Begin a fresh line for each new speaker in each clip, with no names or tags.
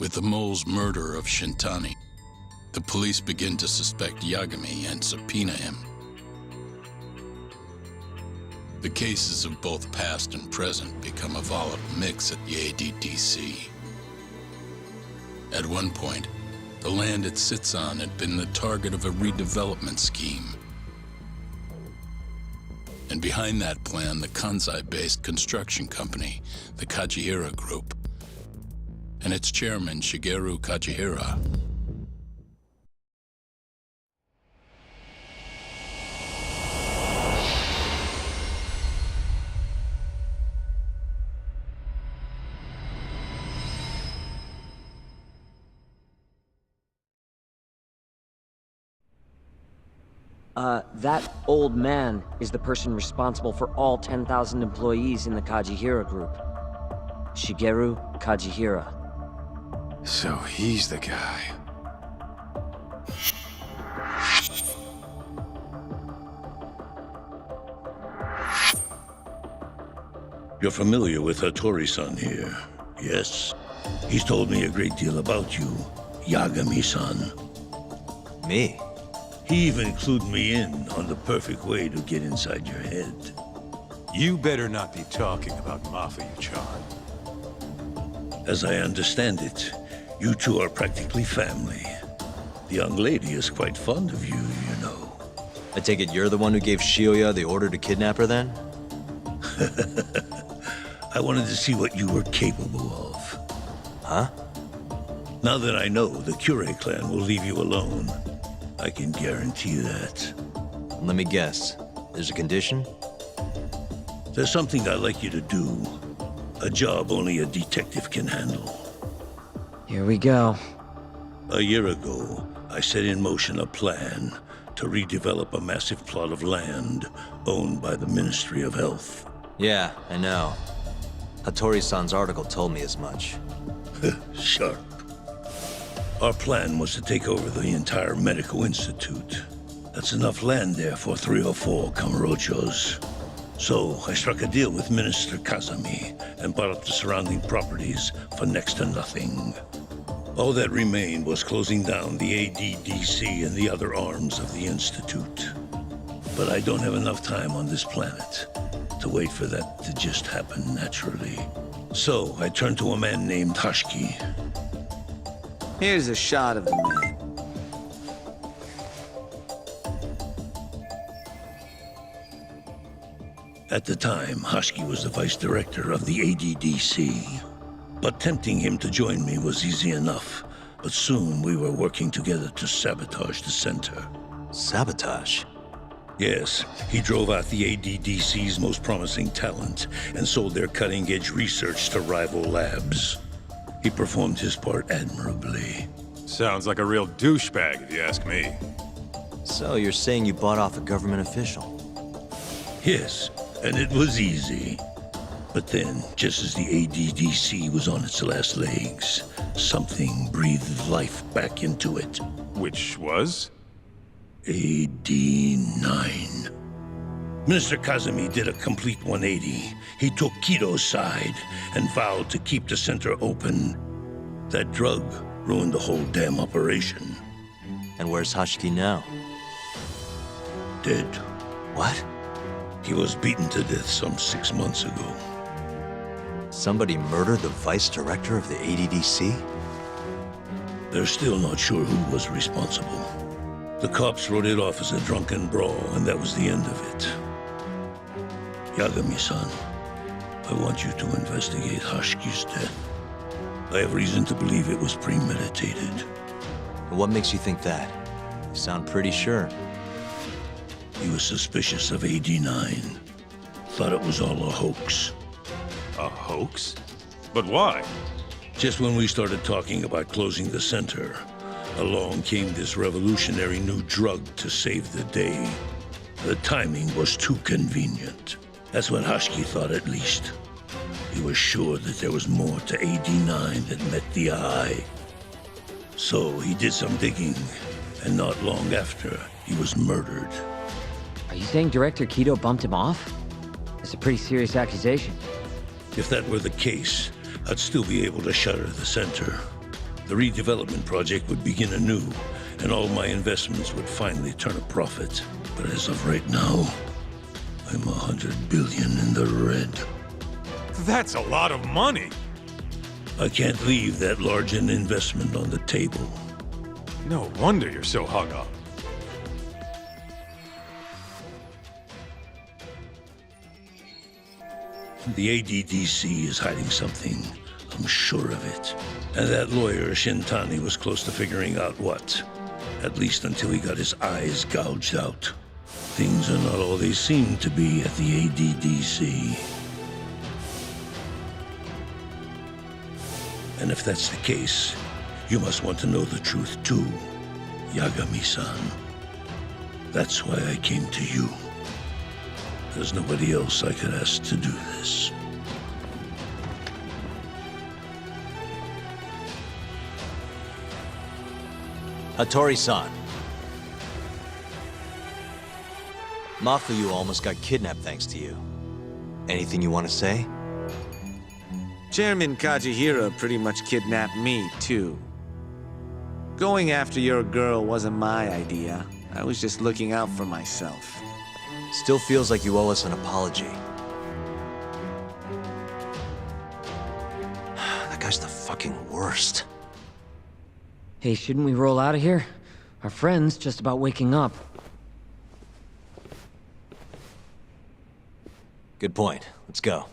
With the mole's murder of Shintani, the police begin to suspect Yagami and subpoena him. The cases of both past and present become a volatile mix at the ADDC. At one point, the land it sits on had been the target of a redevelopment scheme. And behind that plan, the Kansai-based construction company, the Kajihira Group, and its chairman, Shigeru Kajihira.
That old man is the person responsible for all 10,000 employees in the Kajihira Group. Shigeru Kajihira.
So he's the guy.
You're familiar with Hattori-san here, yes? He's told me a great deal about you, Yagami-san.
Me?
He even clued me in on the perfect way to get inside your head.
You better not be talking about Mafia-chan.
As I understand it, you two are practically family. The young lady is quite fond of you, you know.
I take it you're the one who gave Shioya the order to kidnap her then?
I wanted to see what you were capable of.
Huh?
Now that I know the Kure clan will leave you alone, I can guarantee that.
Let me guess. There's a condition?
There's something I'd like you to do. A job only a detective can handle.
Here we go.
A year ago, I set in motion a plan to redevelop a massive plot of land owned by the Ministry of Health.
Yeah, I know. Hattori-san's article told me as much.
Sharp. Our plan was to take over the entire medical institute. That's enough land there for 3 or 4 Kamurochos. So I struck a deal with Minister Kazami and bought up the surrounding properties for next to nothing. All that remained was closing down the ADDC and the other arms of the institute. But I don't have enough time on this planet to wait for that to just happen naturally. So I turned to a man named Hashiki.
Here's a shot of the man.
At the time, Hashiki was the vice director of the ADDC. But tempting him to join me was easy enough. But soon we were working together to sabotage the center.
Sabotage?
Yes, he drove out the ADDC's most promising talent and sold their cutting-edge research to rival labs. He performed his part admirably.
Sounds like a real douchebag, if you ask me.
So you're saying you bought off a government official?
Yes, and it was easy. But then, just as the ADDC was on its last legs, something breathed life back into it.
Which was?
AD9. Minister Kazami did a complete 180. He took Kido's side and vowed to keep the center open. That drug ruined the whole damn operation.
And where's Hashiki now?
Dead.
What?
He was beaten to death some 6 months ago.
Somebody murdered the vice director of the ADDC?
They're still not sure who was responsible. The cops wrote it off as a drunken brawl, and that was the end of it. Yagami-san, I want you to investigate Hashiki's death. I have reason to believe it was premeditated.
And what makes you think that? You sound pretty sure.
He was suspicious of AD9. Thought it was all a hoax.
A hoax? But why?
Just when we started talking about closing the center, along came this revolutionary new drug to save the day. The timing was too convenient. That's what Hashiki thought, at least. He was sure that there was more to AD9 than met the eye. So he did some digging, and not long after, he was murdered.
Are you saying Director Kido bumped him off? That's a pretty serious accusation.
If that were the case, I'd still be able to shutter the center. The redevelopment project would begin anew, and all my investments would finally turn a profit. But as of right now, I'm 100 billion in the red.
That's a lot of money.
I can't leave that large an investment on the table.
No wonder you're so hung up.
The ADDC is hiding something. I'm sure of it. And that lawyer, Shintani, was close to figuring out what. At least until he got his eyes gouged out. Things are not all they seem to be at the ADDC. And if that's the case, you must want to know the truth too, Yagami-san. That's why I came to you. There's nobody else I could ask to do this.
Hattori-san. Mafuyu almost got kidnapped thanks to you. Anything you want to say?
Chairman Kajihira pretty much kidnapped me, too. Going after your girl wasn't my idea. I was just looking out for myself.
Still feels like you owe us an apology. That guy's the fucking worst.
Hey, shouldn't we roll out of here? Our friend's just about waking up.
Good point. Let's go.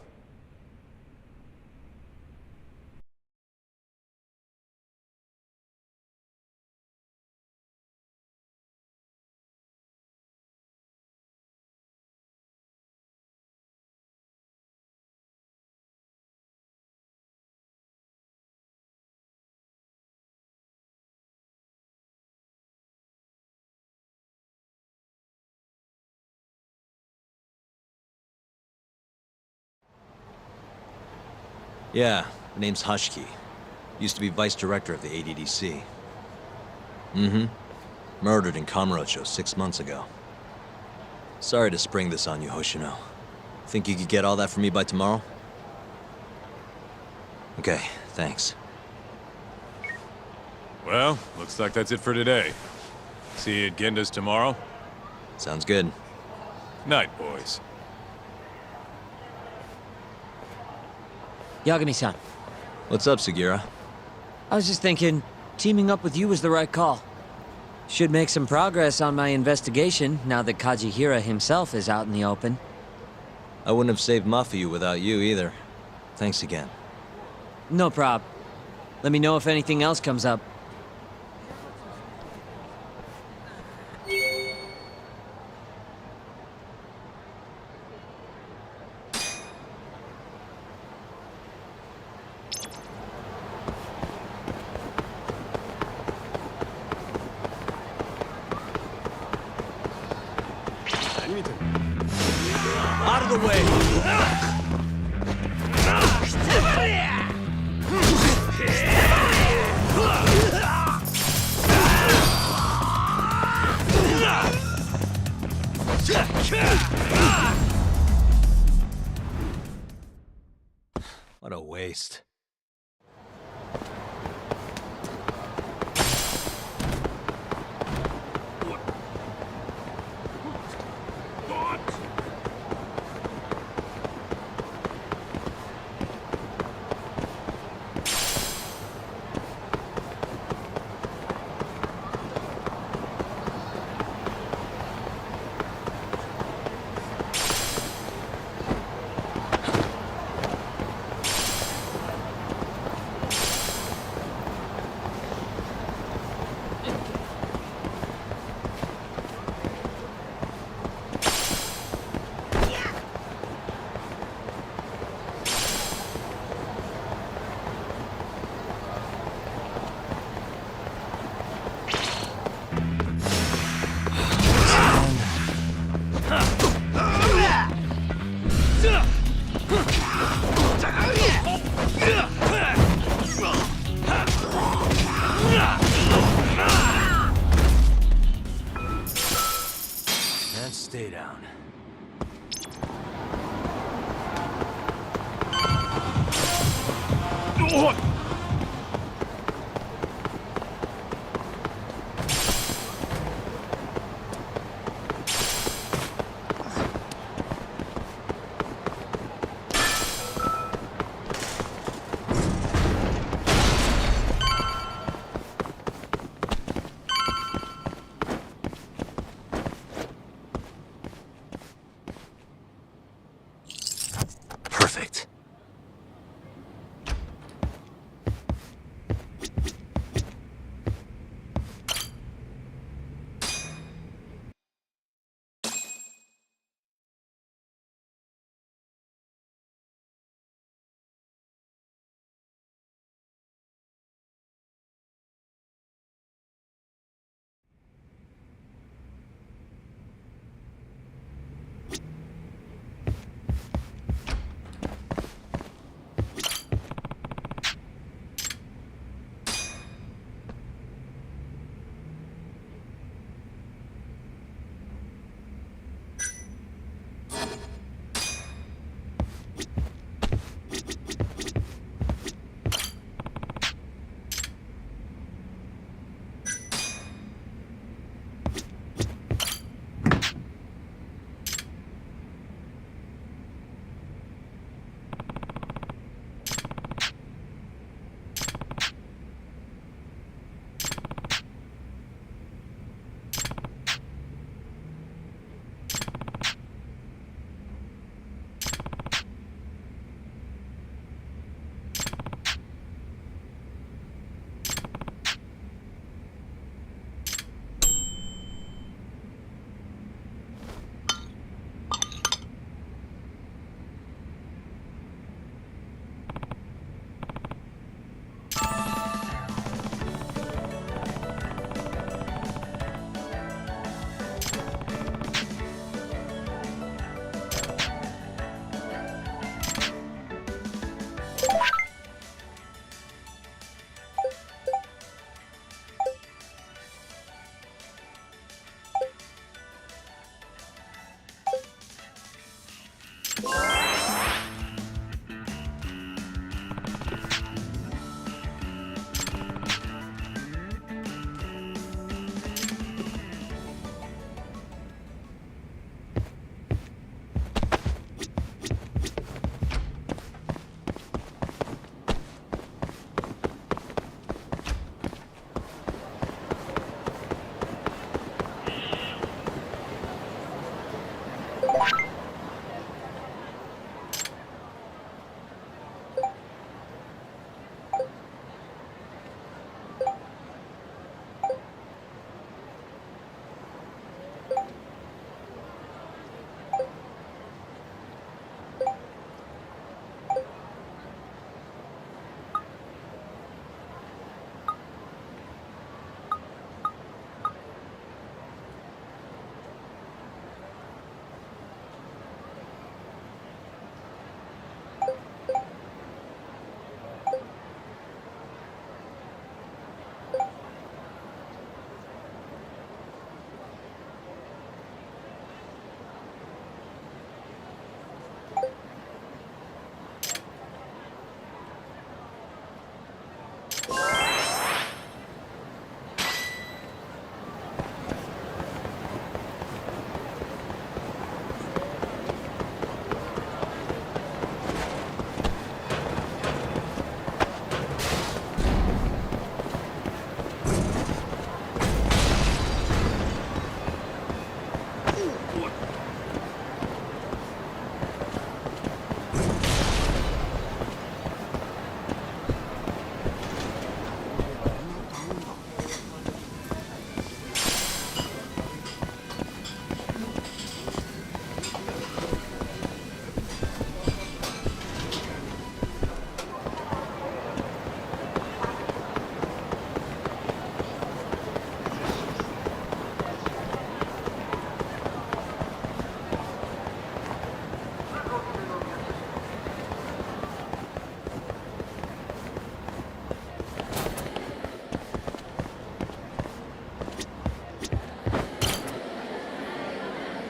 Yeah, her name's Hushki. Used to be vice director of the ADDC. Mm-hmm. Murdered in Kamurocho 6 months ago. Sorry to spring this on you, Hoshino. Think you could get all that for me by tomorrow? Okay, thanks.
Well, looks like that's it for today. See you at Genda's tomorrow?
Sounds good.
Night, boys.
Yagami-san,
What's up, Sugira?
I was just thinking, teaming up with you was the right call. Should make some progress on my investigation now that Kajihira himself is out in the open.
I wouldn't have saved Mafuyu without you either. Thanks again.
No prob. Let me know if anything else comes up.
Out of the way! What a waste. And stay down.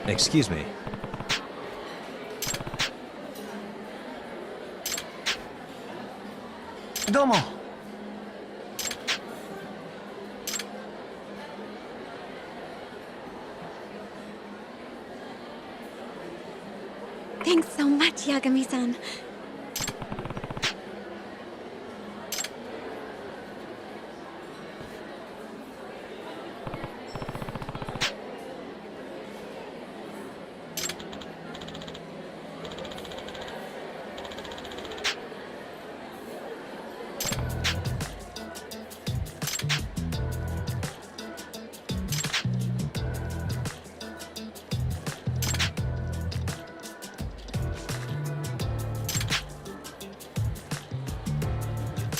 Excuse me.
Domo.
Thanks so much, Yagami-san.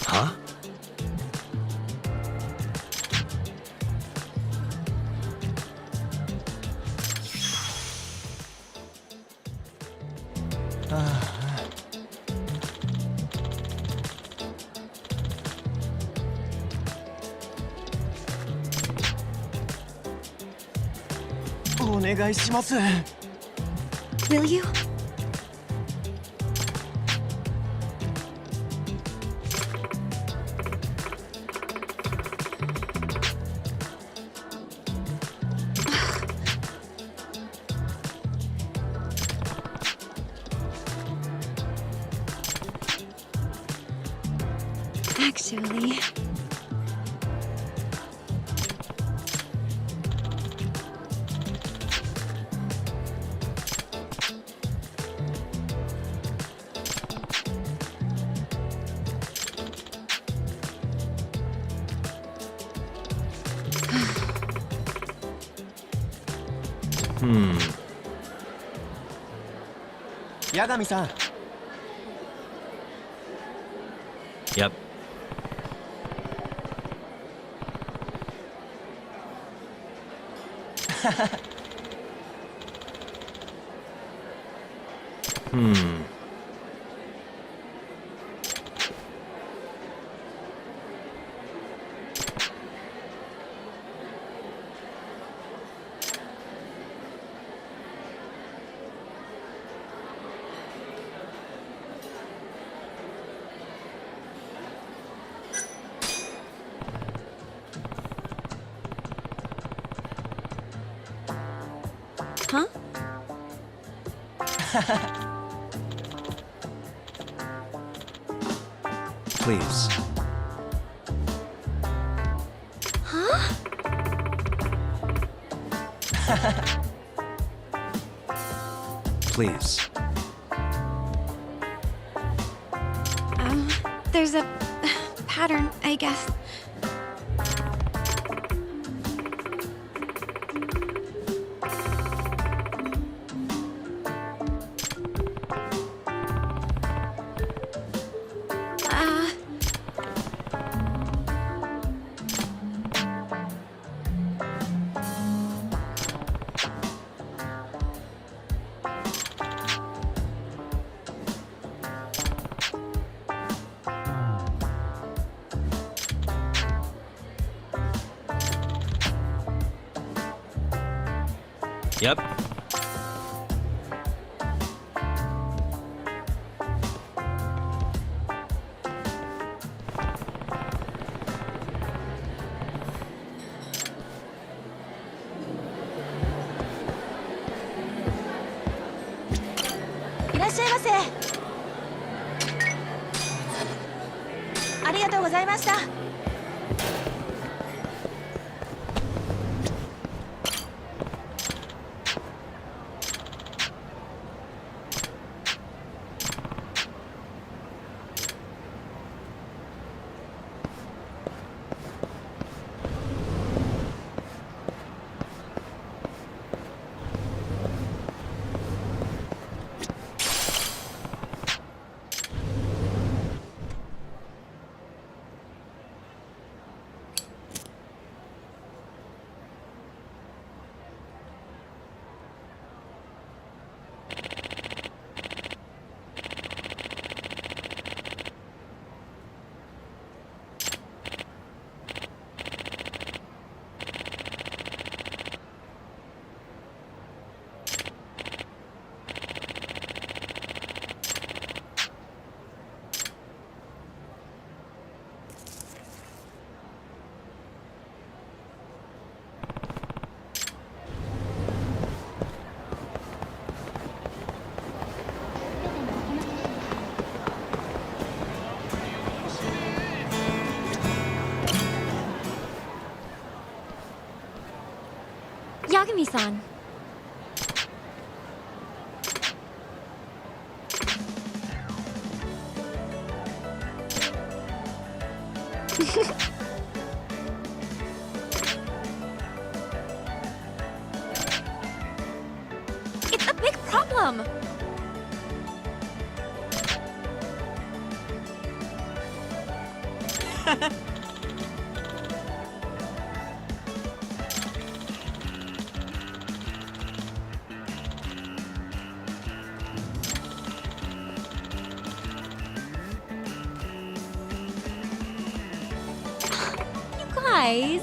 Huh?
Will you? Actually...
Yagami-san.
Yep.
Huh?
Please.
Huh?
Please.
There's a pattern, I guess.
Yep.
Yagami-san. It's a big problem! You guys.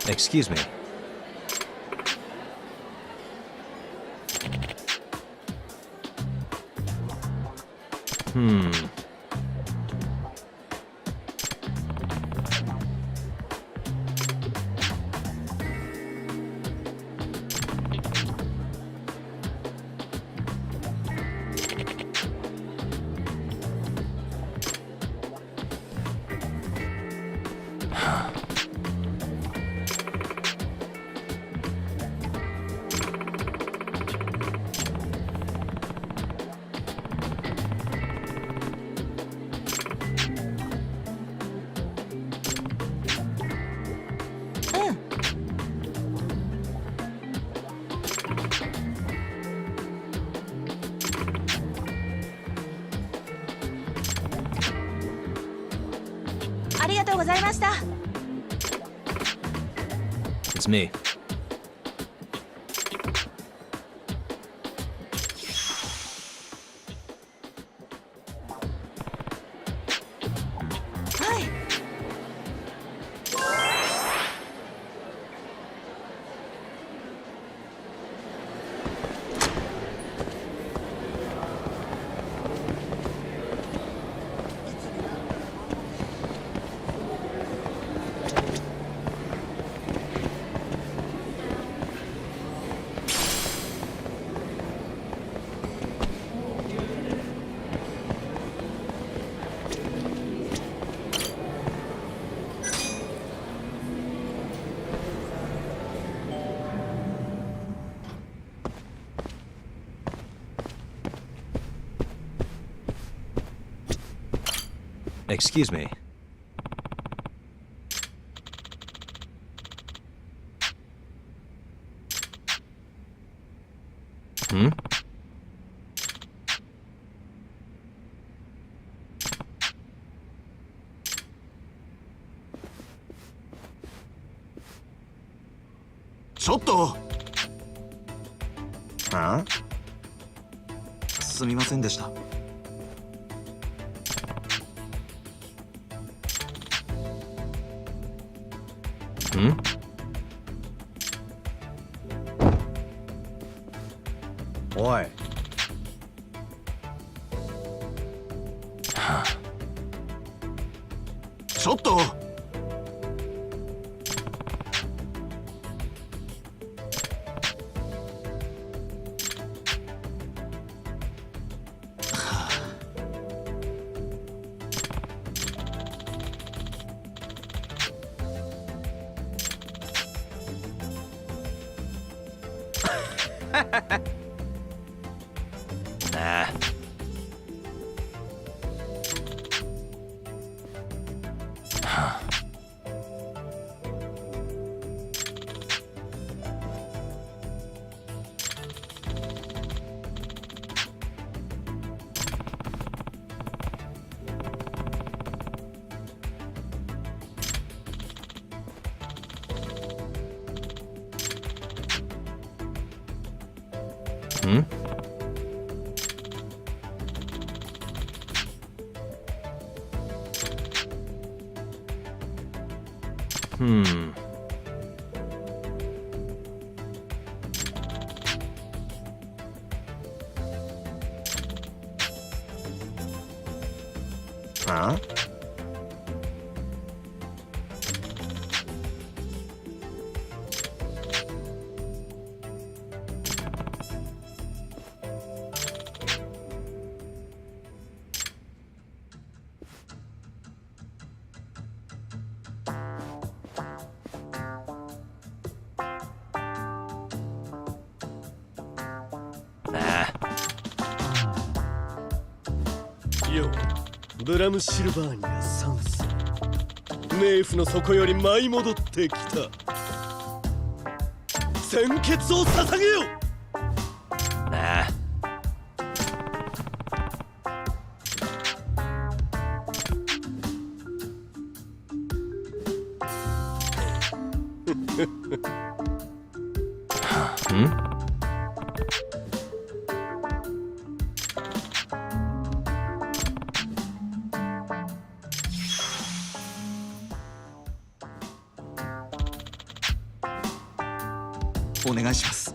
Excuse me. It's me. Excuse me.
ちょっと。すみませんでした。おい。ちょっと。
Nah.
Huh?
Nah.
ようブラムシルバーニア3世冥府の底より舞い戻ってきた鮮血を捧げよ
Nah. Hmm?
お願いします。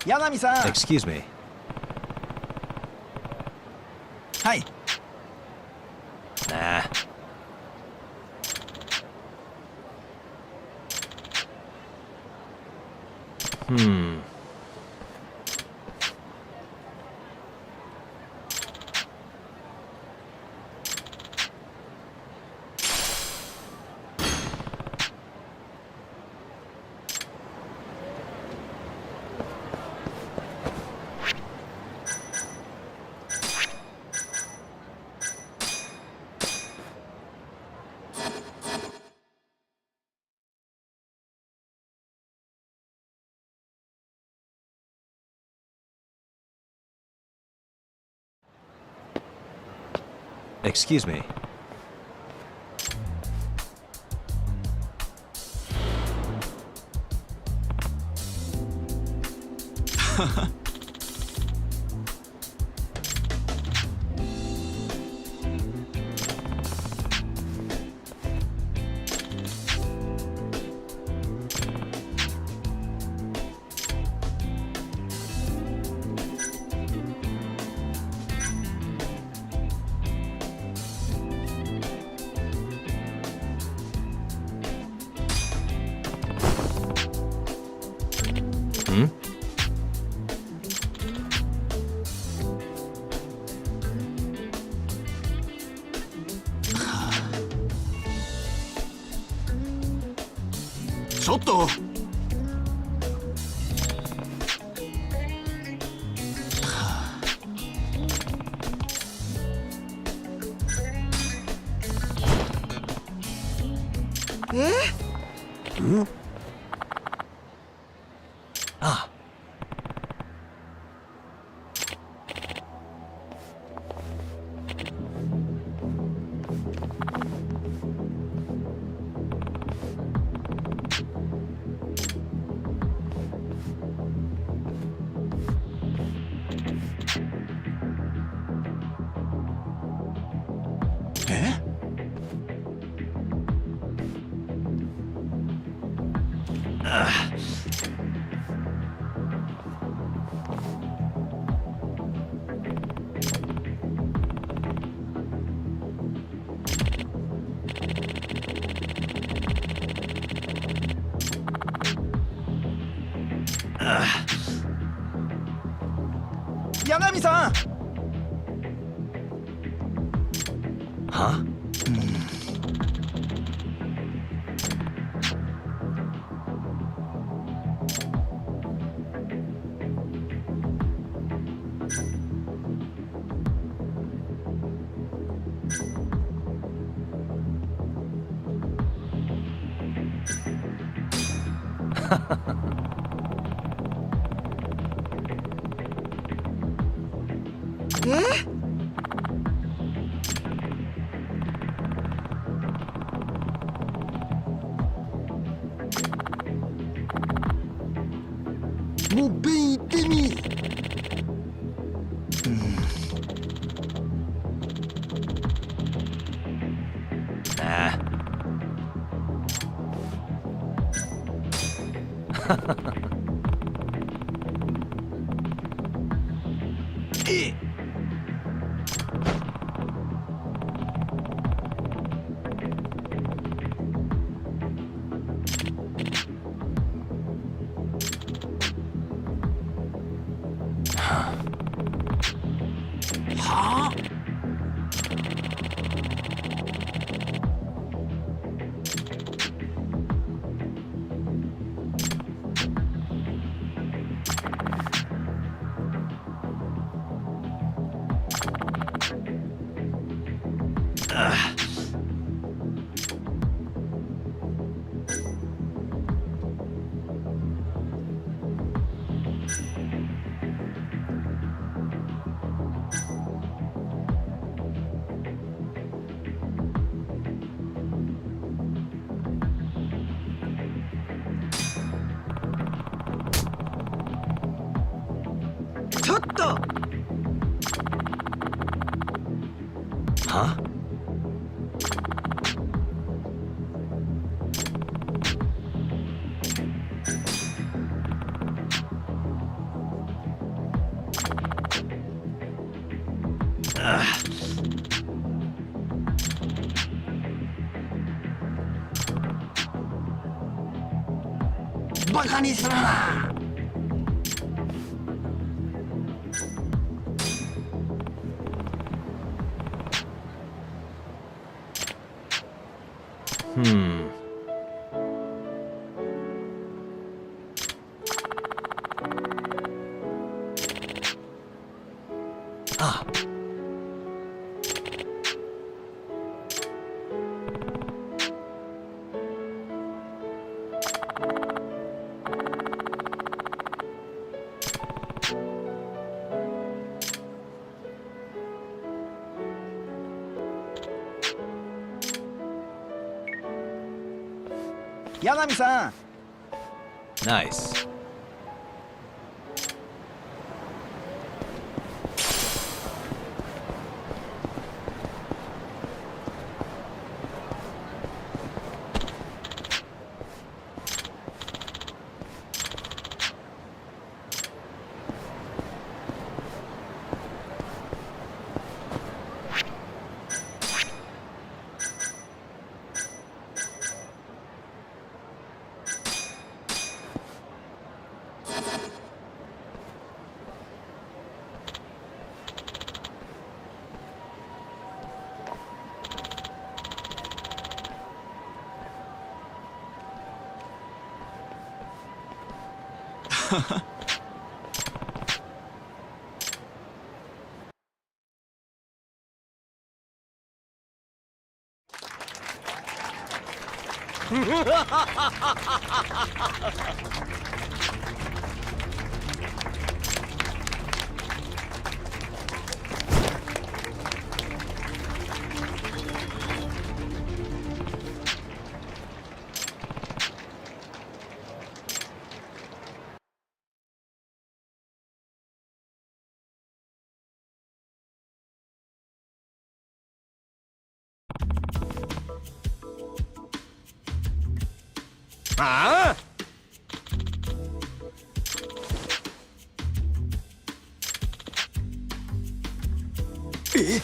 Yagami さん。
Excuse me.
はい。
Nah. Hmm. Excuse me. Hmm?
ちょっと。
Huh?
Eh? もう弁言ってみ。
Nah. Eh. はあ ちょっと Huh? Baka niするな Ah. Yagami-san. Nice. Ah! Eh?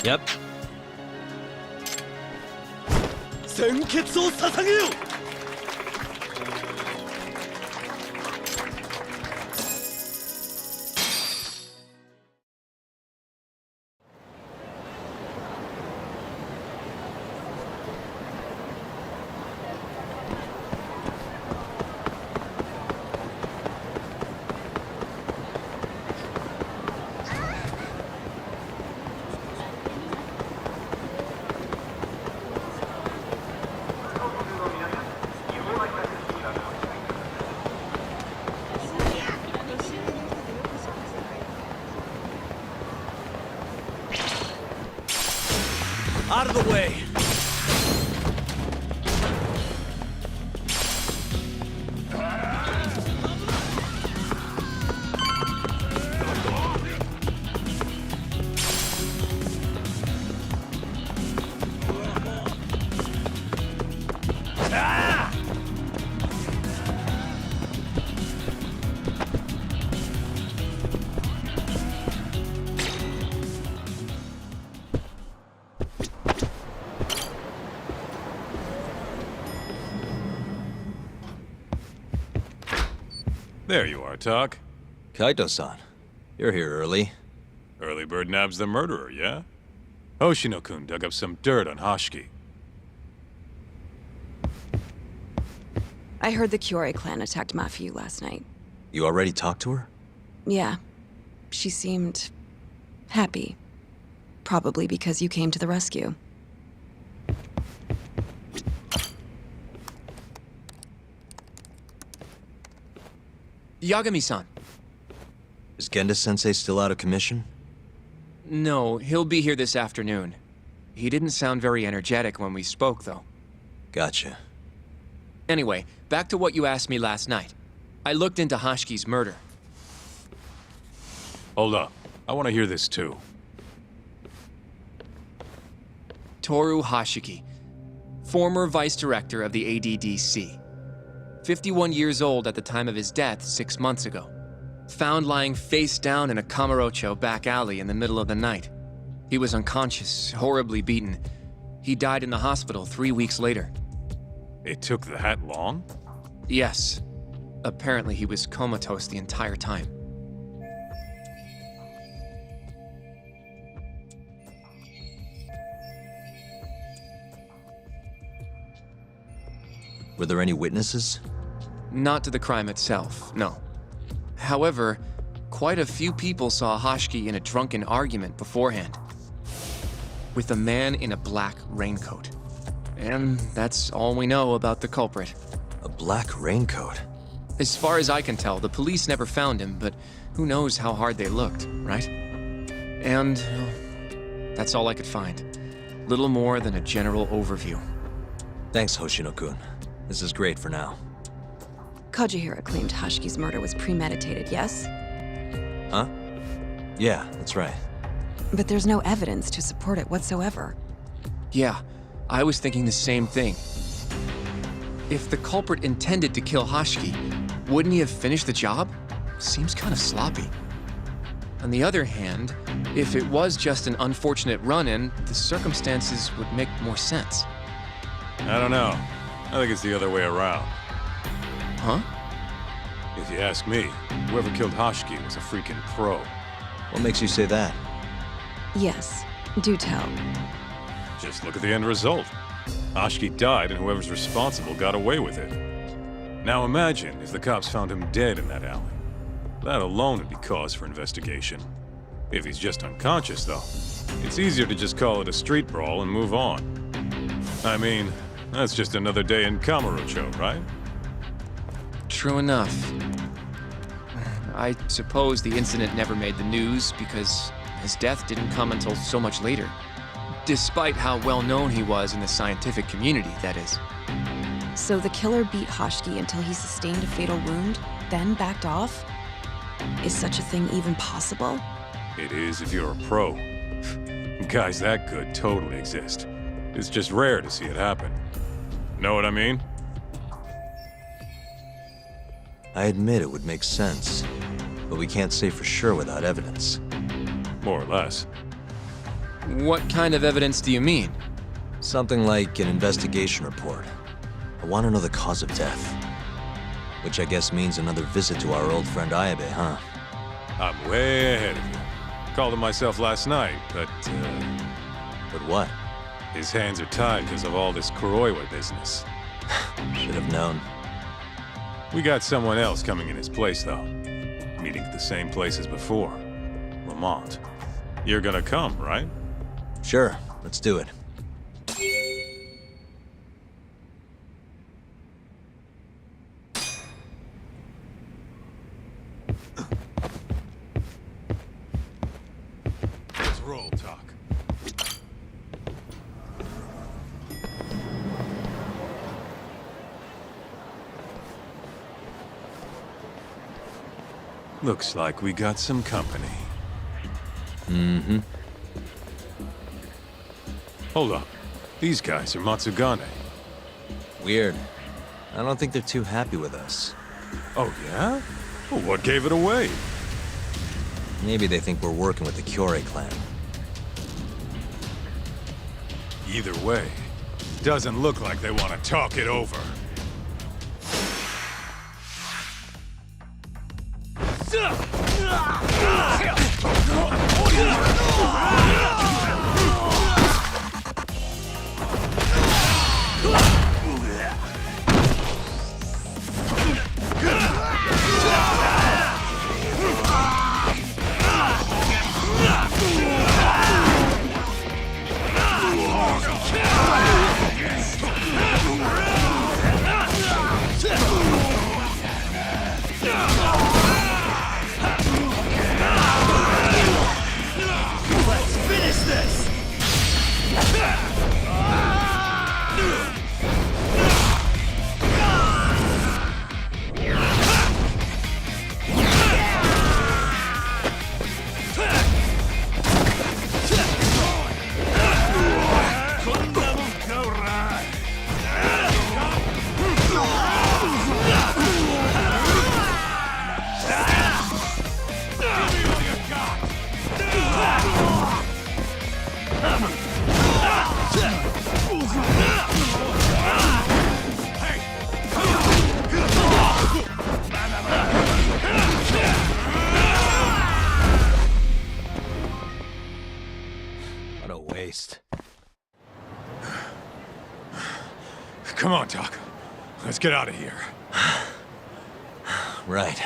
Yep.
鮮血を捧げよ
Out of the way!
There you are, Tak.
Kaito-san, you're here early.
Early bird nabs the murderer, yeah? Hoshino-kun dug up some dirt on Hashiki.
I heard the Kyorei clan attacked Mafiu last night.
You already talked to her?
Yeah. She seemed... happy. Probably because you came to the rescue.
Yagami-san.
Is Genda-sensei still out of commission?
No, he'll be here this afternoon. He didn't sound very energetic when we spoke, though.
Gotcha.
Anyway, back to what you asked me last night. I looked into Hashiki's murder.
Hold up. I want to hear this too.
Toru Hashiki, former vice director of the ADDC. 51 years old at the time of his death 6 months ago. Found lying face down in a Kamurocho back alley in the middle of the night. He was unconscious, horribly beaten. He died in the hospital 3 weeks later.
It took that long?
Yes. Apparently he was comatose the entire time.
Were there any witnesses?
Not to the crime itself, no. However, quite a few people saw Hashiki in a drunken argument beforehand. With a man in a black raincoat. And that's all we know about the culprit.
A black raincoat?
As far as I can tell, the police never found him, but who knows how hard they looked, right? And that's all I could find. Little more than a general overview.
Thanks, Hoshino-kun. This is great for now.
Kajihira claimed Hashiki's murder was premeditated, yes?
Huh? Yeah, that's right.
But there's no evidence to support it whatsoever.
Yeah, I was thinking the same thing. If the culprit intended to kill Hashiki, wouldn't he have finished the job? Seems kind of sloppy. On the other hand, if it was just an unfortunate run-in, the circumstances would make more sense.
I don't know. I think it's the other way around.
Huh?
If you ask me, whoever killed Hashiki was a freaking pro.
What makes you say that?
Yes, do tell.
Just look at the end result. Hoshiki died and whoever's responsible got away with it. Now imagine if the cops found him dead in that alley. That alone would be cause for investigation. If he's just unconscious, though, it's easier to just call it a street brawl and move on. I mean, that's just another day in Kamurocho, right?
True enough. I suppose the incident never made the news because his death didn't come until so much later. Despite how well known he was in the scientific community, that is.
So the killer beat Hoshiki until he sustained a fatal wound, then backed off? Is such a thing even possible?
It is if you're a pro. Guys that good totally exist. It's just rare to see it happen. Know what I mean?
I admit it would make sense, but we can't say for sure without evidence.
More or less.
What kind of evidence do you mean?
Something like an investigation report. I want to know the cause of death. Which I guess means another visit to our old friend Ayabe, huh?
I'm way ahead of you. Called him myself last night, but
But what?
his hands are tied because of all this Kuroiwa business.
Should have known.
We got someone else coming in his place, though. Meeting at the same place as before. Lamont. You're gonna come, right?
Sure, let's do it.
Let's roll, Talk. Looks like we got some company.
Mm-hmm.
Hold up. These guys are Matsugane.
Weird. I don't think they're too happy with us.
Oh, yeah? Well, what gave it away?
Maybe they think we're working with the Kyorei clan.
Either way, doesn't look like they want to talk it over.
What a waste.
Come on, Doc. Let's get out of here.
Right.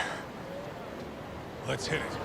Let's hit it.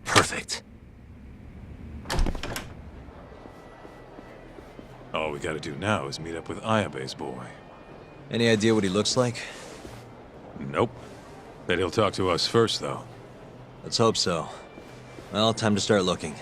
Perfect.
All we gotta do now is meet up with Ayabe's boy.
Any idea what he looks like?
Nope. Bet he'll talk to us first, though.
Let's hope so. Well, time to start looking.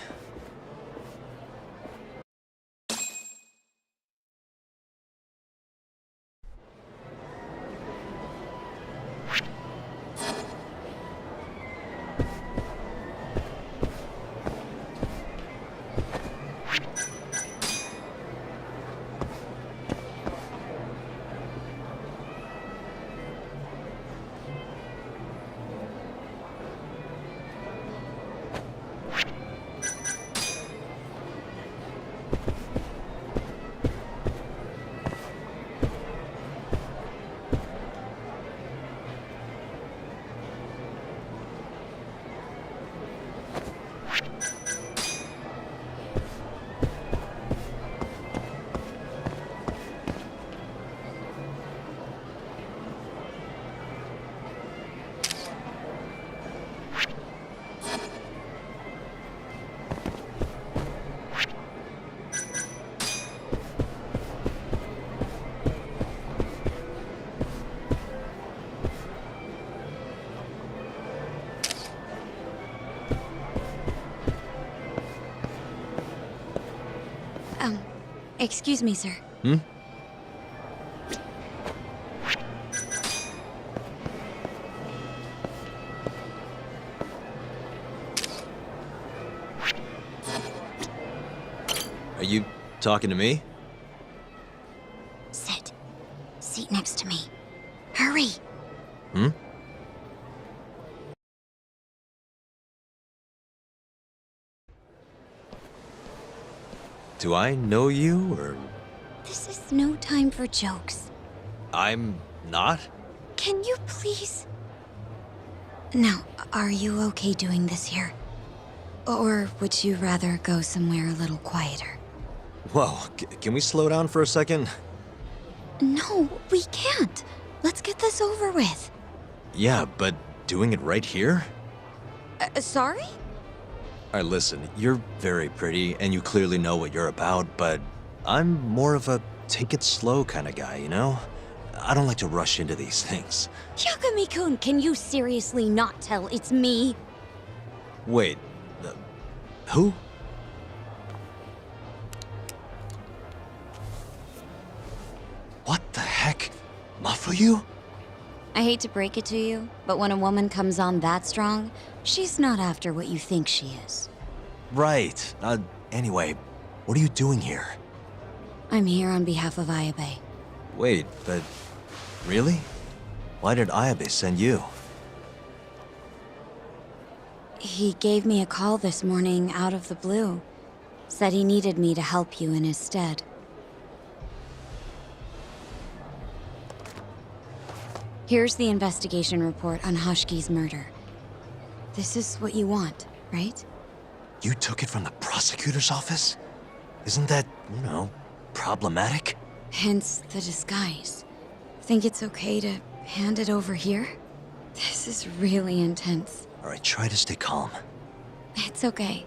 Excuse me, sir.
Hmm? Are you talking to me?
Sit. Seat next to me. Hurry.
Hmm? Do I know you, or...
This is no time for jokes.
I'm not?
Can you please? Now, are you okay doing this here? Or would you rather go somewhere a little quieter?
Whoa, can we slow down for a second?
No, we can't. Let's get this over with.
Yeah, but doing it right here?
Sorry?
Alright, listen, you're very pretty, and you clearly know what you're about, but I'm more of a take it slow kind of guy, you know? I don't like to rush into these things.
Yagami-kun, can you seriously not tell it's me?
Wait, who? What the heck? Mafuyu?
I hate to break it to you, but when a woman comes on that strong, she's not after what you think she is.
Right. Anyway, what are you doing here?
I'm here on behalf of Ayabe.
Wait, but... really? Why did Ayabe send you?
He gave me a call this morning out of the blue. Said he needed me to help you in his stead. Here's the investigation report on Hoshki's murder. This is what you want, right?
You took it from the prosecutor's office? Isn't that, you know, problematic?
Hence the disguise. Think it's okay to hand it over here? This is really intense.
Alright, try to stay calm.
It's okay.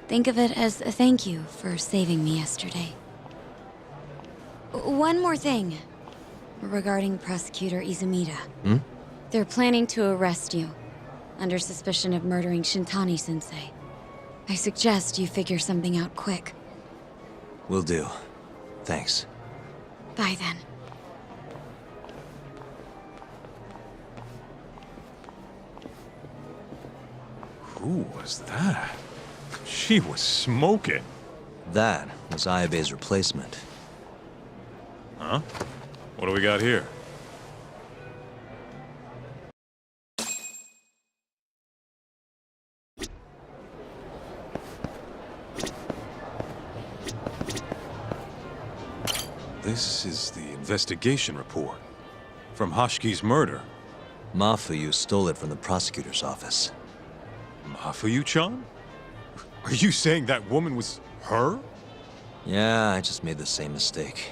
Think of it as a thank you for saving me yesterday. One more thing. Regarding Prosecutor Izumida.
Hmm?
They're planning to arrest you, under suspicion of murdering Shintani-sensei. I suggest you figure something out quick.
Will do. Thanks.
Bye then.
Who was that? She was smoking.
That was Ayabe's replacement.
Huh? What do we got here? This is the investigation report from Hoshki's murder.
Mafuyu stole it from the prosecutor's office.
Mafuyu-chan? Are you saying that woman was her?
Yeah, I just made the same mistake.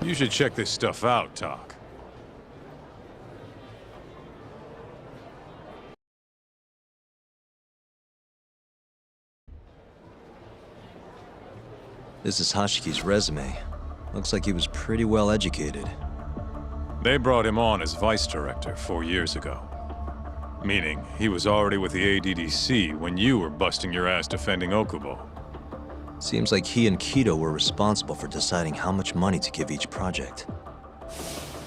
You should check this stuff out, Tak.
This is Hoshiki's resume. Looks like he was pretty well educated.
They brought him on as vice director 4 years ago. Meaning, he was already with the ADDC when you were busting your ass defending Okubo.
Seems like he and Kido were responsible for deciding how much money to give each project.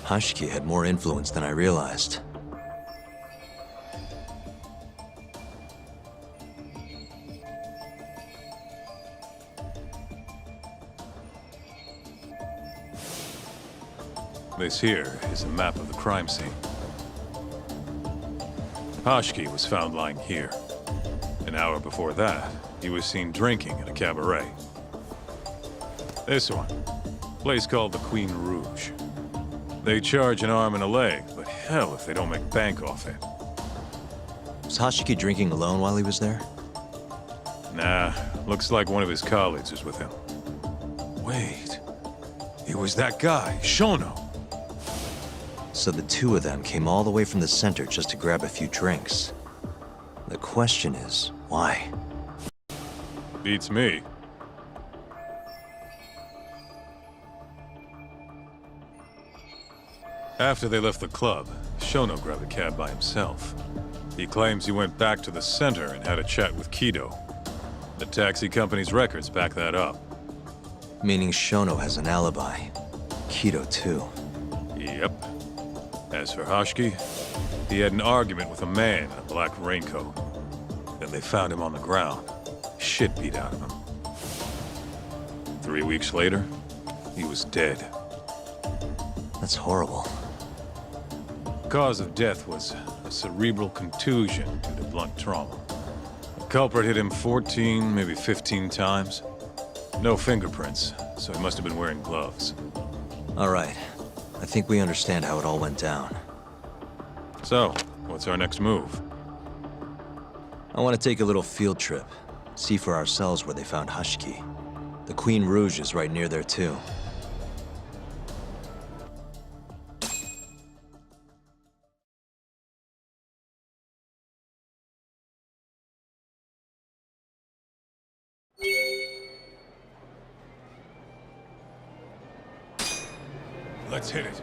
Hoshiki had more influence than I realized.
This here is a map of the crime scene. Hoshiki was found lying here. An hour before that, he was seen drinking in a cabaret. This one, place called the Queen Rouge. They charge an arm and a leg, but hell if they don't make bank off it.
Was Hoshiki drinking alone while he was there?
Nah, looks like one of his colleagues was with him. Wait, it was that guy, Shono.
So the two of them came all the way from the center just to grab a few drinks. The question is, why?
Beats me. After they left the club, Shono grabbed a cab by himself. He claims he went back to the center and had a chat with Kido. The taxi company's records back that up.
Meaning Shono has an alibi. Kido, too.
Yep. As for Hoshiki, he had an argument with a man in a black raincoat. Then they found him on the ground. Shit beat out of him. 3 weeks later, he was dead.
That's horrible.
Cause of death was a cerebral contusion due to blunt trauma. The culprit hit him 14, maybe 15 times. No fingerprints, so he must have been wearing gloves.
All right. I think we understand how it all went down.
So, what's our next move?
I want to take a little field trip. See for ourselves where they found Hoshiki. The Queen Rouge is right near there, too.
Let's hit it.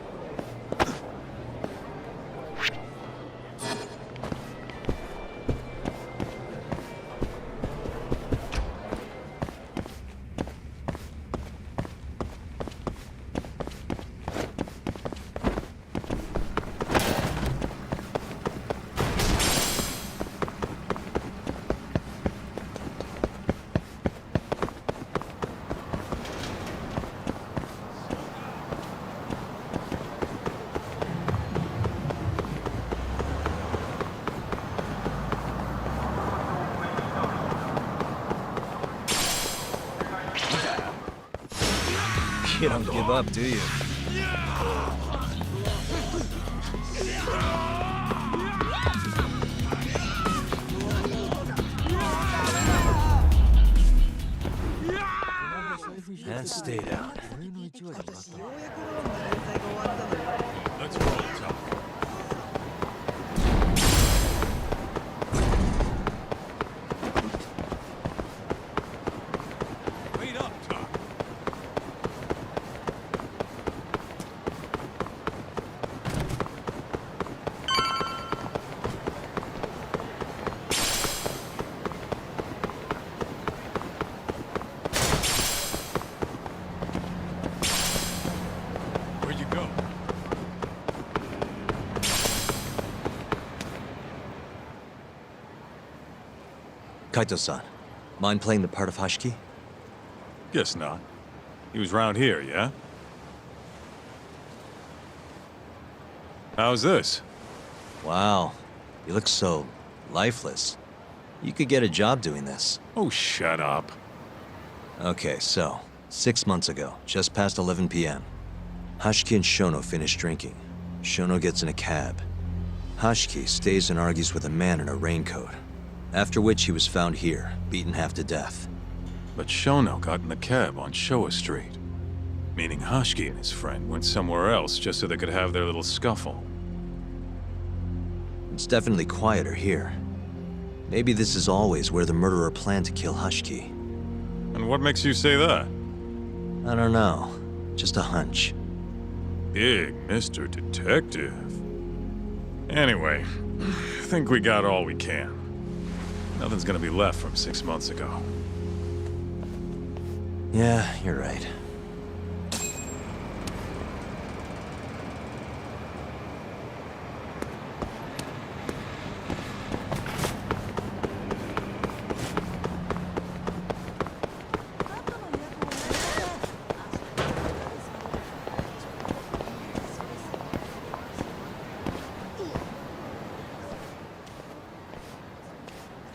You don't give up, do you? And stay down.
Let's roll, Tom. Wait up, Tom. Where'd you go?
Kaito-san, mind playing the part of Hoshiki?
Guess not. He was round here, yeah? How's this?
Wow, you look so lifeless. You could get a job doing this.
Oh, shut up.
Okay, so, 6 months ago, just past 11 p.m., Hoshiki and Shono finish drinking. Shono gets in a cab. Hoshiki stays and argues with a man in a raincoat, after which he was found here, beaten half to death.
But Shono got in the cab on Showa Street. Meaning Hoshiki and his friend went somewhere else just so they could have their little scuffle.
It's definitely quieter here. Maybe this is always where the murderer planned to kill Hoshiki.
And what makes you say that?
I don't know. Just a hunch.
Big Mr. Detective. Anyway, I think we got all we can. Nothing's gonna be left from 6 months ago.
Yeah, you're right.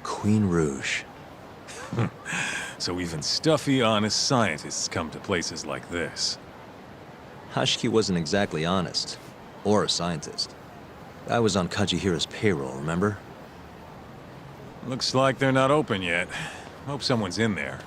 Queen Rouge.
So even stuffy, honest scientists come to places like this.
Hoshiki wasn't exactly honest. Or a scientist. I was on Kajihira's payroll, remember?
Looks like they're not open yet. Hope someone's in there.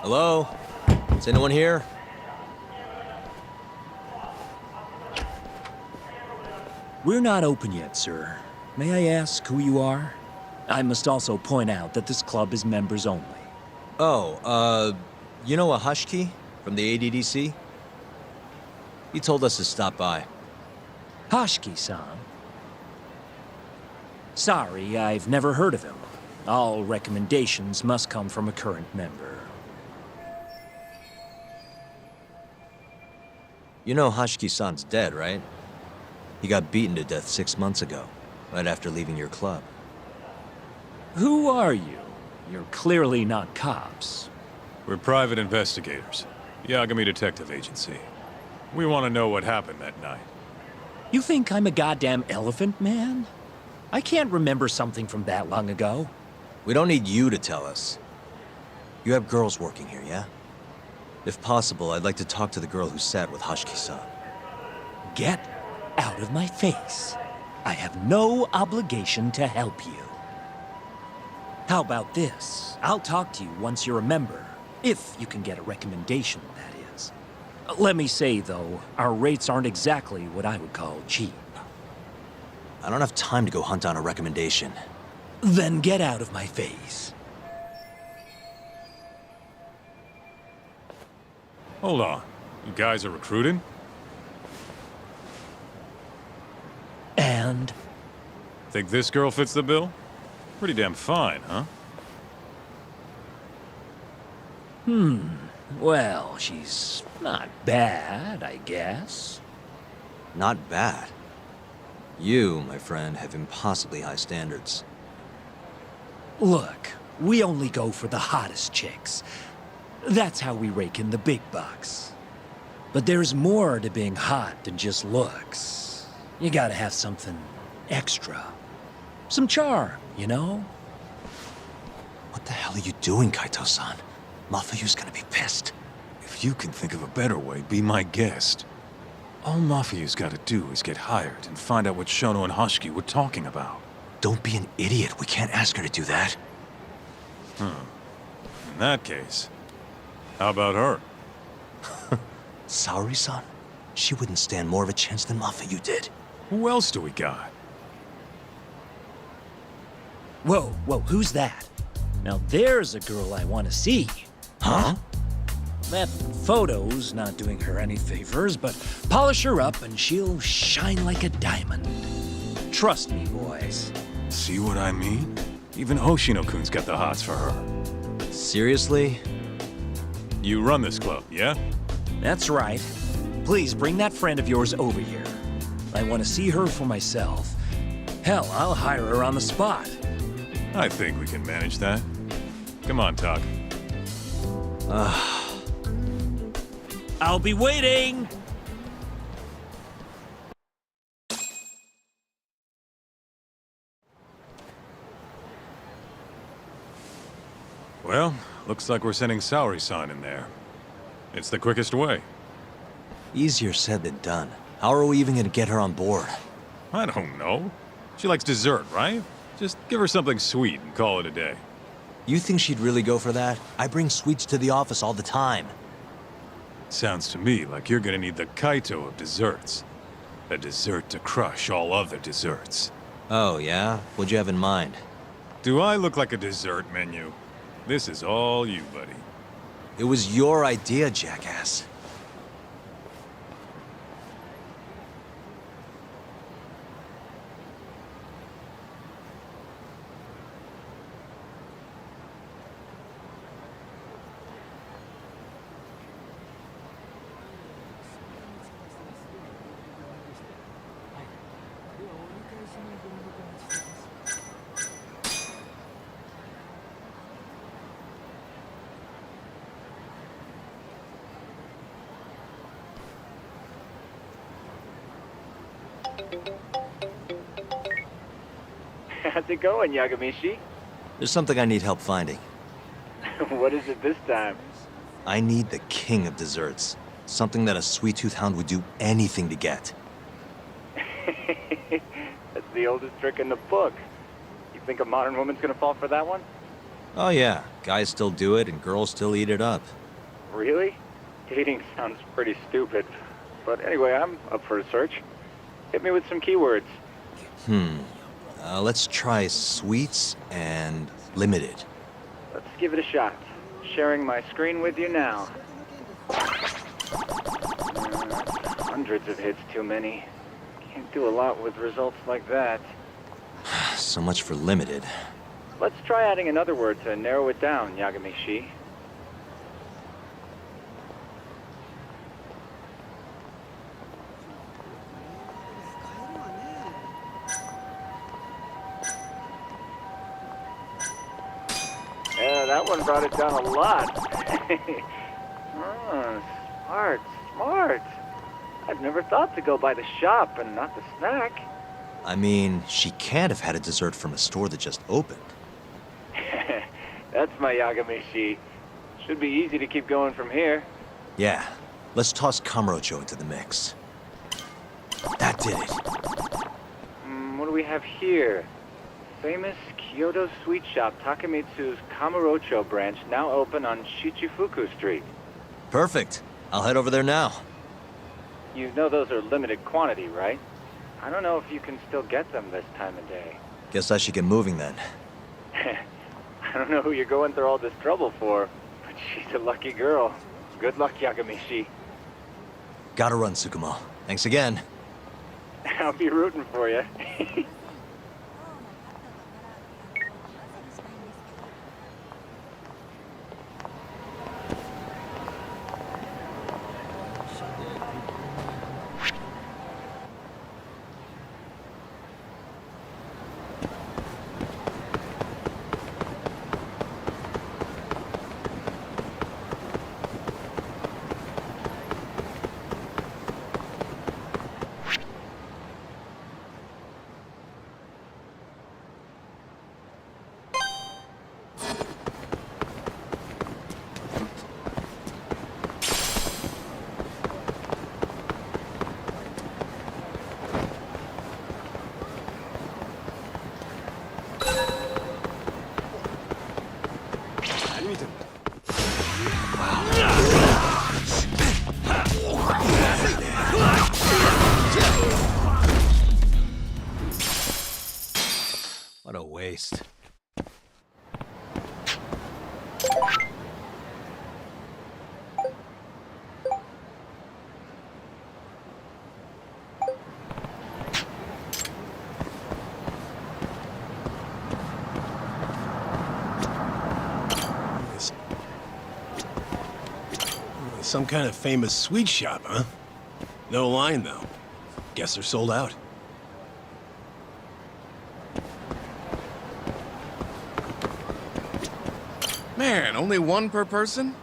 Hello? Is anyone here?
We're not open yet, sir. May I ask who you are? I must also point out that this club is members only.
Oh, You know a Hushki from the ADDC? He told us to stop by.
Hoshki-san? Sorry, I've never heard of him. All recommendations must come from a current member.
You know Hashiki-san's dead, right? He got beaten to death 6 months ago, right after leaving your club.
Who are you? You're clearly not cops.
We're private investigators. Yagami Detective Agency. We want to know what happened that night.
You think I'm a goddamn elephant man? I can't remember something from that long ago.
We don't need you to tell us. You have girls working here, yeah? If possible, I'd like to talk to the girl who sat with Hashiki-san.
Get out of my face. I have no obligation to help you. How about this? I'll talk to you once you're a member. If you can get a recommendation, that is. Let me say, though, our rates aren't exactly what I would call cheap.
I don't have time to go hunt down a recommendation.
Then get out of my face.
Hold on. You guys are recruiting?
And?
Think this girl fits the bill? Pretty damn fine, huh?
Well, she's not bad, I guess.
Not bad. You, my friend, have impossibly high standards.
Look, we only go for the hottest chicks. That's how we rake in the big bucks. But there's more to being hot than just looks. You gotta have something extra. Some charm, you know?
What the hell are you doing, Kaito-san? Mafuyu's gonna be pissed.
If you can think of a better way, be my guest. All Mafuyu's gotta do is get hired and find out what Shono and Hoshiki were talking about.
Don't be an idiot. We can't ask her to do that.
In that case, how about her?
Saori-san? She wouldn't stand more of a chance than Mafuyu did.
Who else do we got?
Whoa, who's that? Now there's a girl I want to see.
Huh?
That photo's not doing her any favors, but polish her up and she'll shine like a diamond. Trust me, boys.
See what I mean? Even Hoshino-kun's got the hots for her.
Seriously?
You run this club, yeah?
That's right. Please bring that friend of yours over here. I want to see her for myself. Hell, I'll hire her on the spot.
I think we can manage that. Come on, Tuck.
I'll be waiting!
Well, looks like we're sending Saori-san in there. It's the quickest way.
Easier said than done. How are we even gonna get her on board?
I don't know. She likes dessert, right? Just give her something sweet and call it a day.
You think she'd really go for that? I bring sweets to the office all the time.
Sounds to me like you're gonna need the Kaito of desserts. A dessert to crush all other desserts.
Oh, yeah? What'd you have in mind?
Do I look like a dessert menu? This is all you, buddy.
It was your idea, jackass.
How's it going, Yagami?
There's something I need help finding.
What is it this time?
I need the king of desserts. Something that a sweet-tooth hound would do anything to get.
That's the oldest trick in the book. You think a modern woman's gonna fall for that one?
Oh yeah, guys still do it and girls still eat it up.
Really? Dating sounds pretty stupid. But anyway, I'm up for a search. Hit me with some keywords.
Let's try sweets and limited.
Let's give it a shot. Sharing my screen with you now. Hundreds of hits too many. Can't do a lot with results like that.
So much for limited.
Let's try adding another word to narrow it down, Yagami-shi. Yeah, that one brought it down a lot. Oh, smart. I've never thought to go by the shop and not the snack.
I mean, she can't have had a dessert from a store that just opened.
That's my Yagami-shi. Should be easy to keep going from here.
Yeah, let's toss Kamurocho into the mix. That did it.
What do we have here? Famous Kyoto sweet shop Takemitsu's Kamurocho branch now open on Shichifuku Street.
Perfect. I'll head over there now.
You know those are limited quantity, right? I don't know if you can still get them this time of day.
Guess I should get moving then.
I don't know who you're going through all this trouble for, but she's a lucky girl. Good luck, Yagami-shi.
Gotta run, Tsukumo. Thanks again.
I'll be rooting for you.
What a waste.
Some kind of famous sweet shop, huh? No line, though. Guess they're sold out.
Man, only one per person?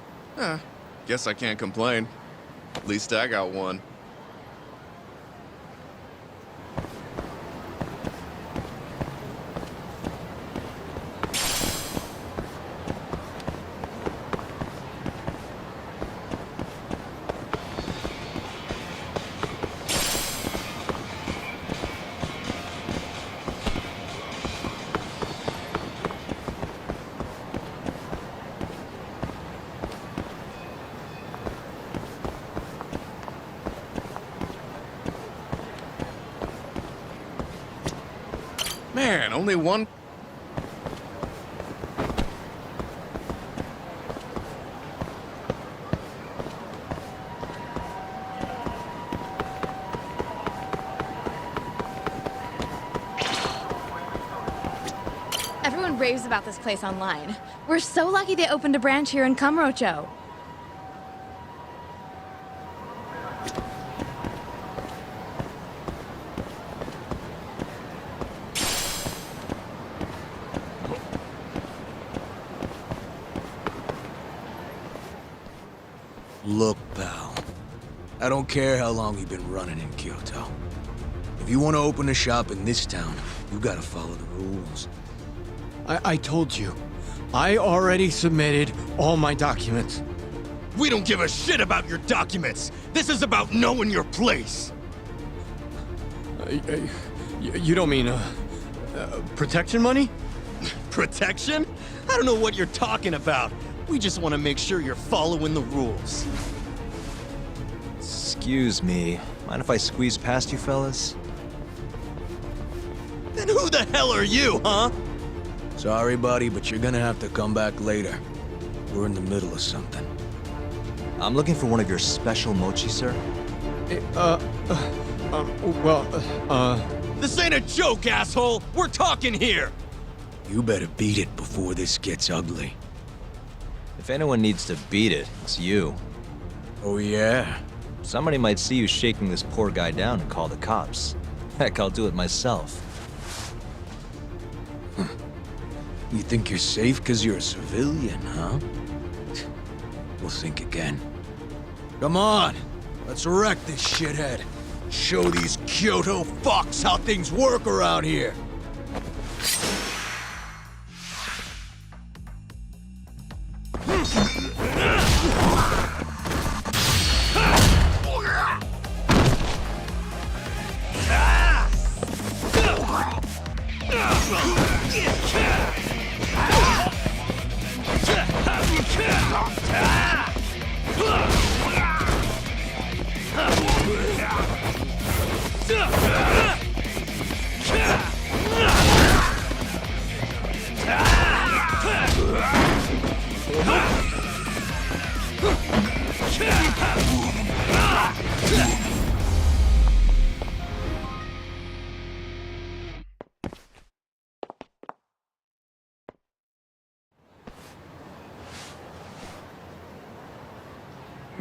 Guess I can't complain. At least I got one. Man, only one.
Everyone raves about this place online. We're so lucky they opened a branch here in Kamurocho.
Look, pal. I don't care how long you've been running in Kyoto. If you want to open a shop in this town, you gotta follow the rules.
I told you. I already submitted all my documents.
We don't give a shit about your documents. This is about knowing your place.
You don't mean, protection money?
Protection? I don't know what you're talking about. We just want to make sure you're following the rules.
Excuse me. Mind if I squeeze past you fellas?
Then who the hell are you, huh?
Sorry, buddy, but you're gonna have to come back later. we're in the middle of something.
I'm looking for one of your special mochi, sir.
This ain't a joke, asshole! We're talking here!
You better beat it before this gets ugly.
If anyone needs to beat it, it's you.
Oh, yeah?
Somebody might see you shaking this poor guy down and call the cops. Heck, I'll do it myself.
You think you're safe because you're a civilian, huh? We'll think again. Come on! Let's wreck this shithead! Show these Kyoto fucks how things work around here!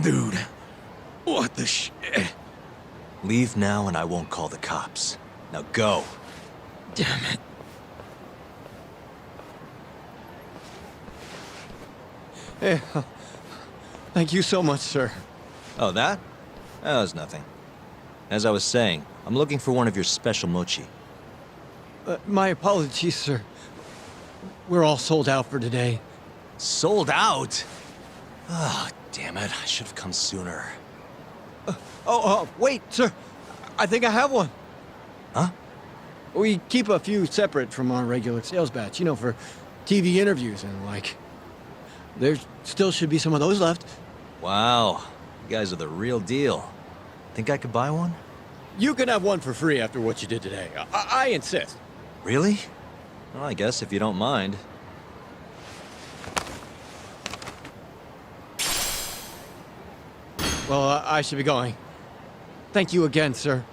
Dude, what the shit?
Leave now and I won't call the cops. Now go.
Damn it.
Hey, thank you so much, sir.
Oh, that? That was nothing. As I was saying, I'm looking for one of your special mochi.
My apologies, sir. We're all sold out for today.
Sold out? Oh, damn it. I should have come sooner.
Wait, sir. I think I have one.
Huh?
We keep a few separate from our regular sales batch, you know, for TV interviews and like. There still should be some of those left.
Wow. You guys are the real deal. Think I could buy one?
You can have one for free after what you did today. I insist.
Really? Well, I guess if you don't mind.
Well, I should be going. Thank you again, sir.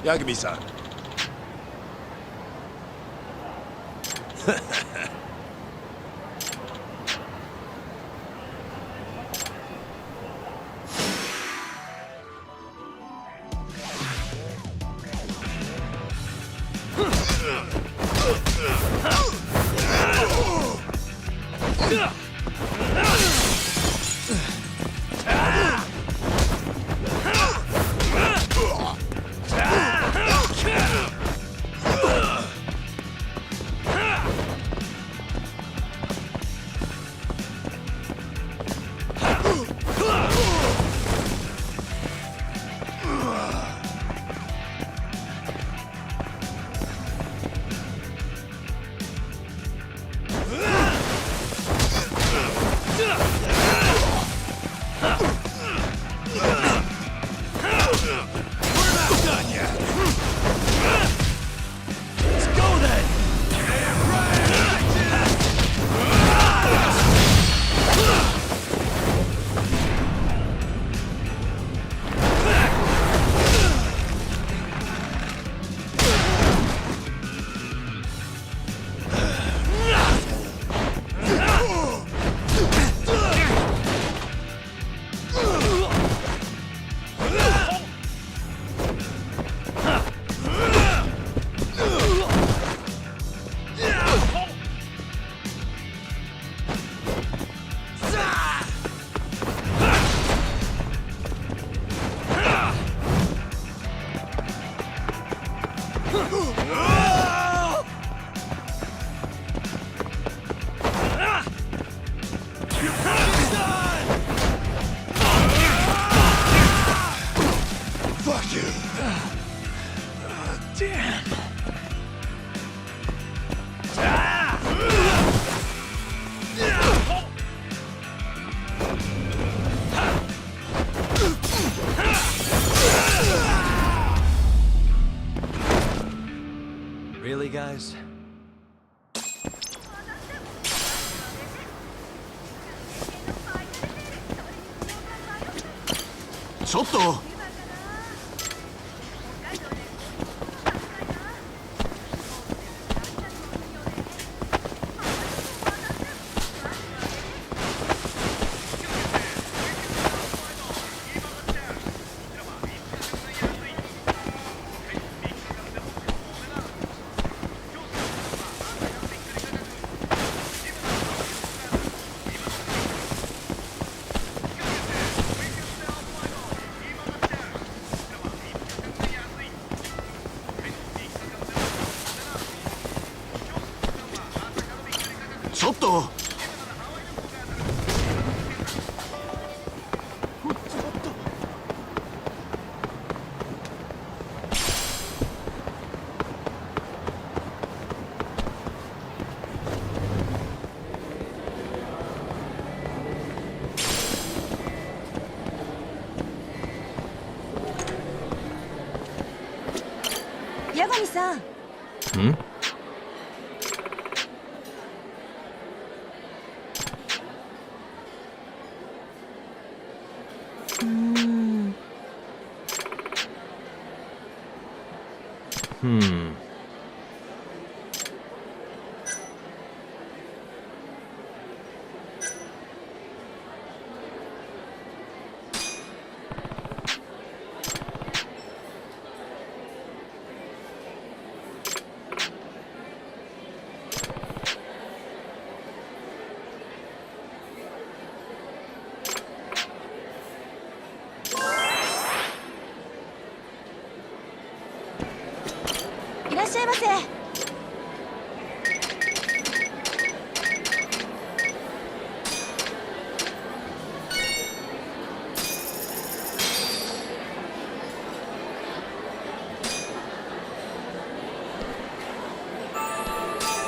Yagami-san.
ちょっと。ちょっと。
八神さん。
Hmm? Hmm.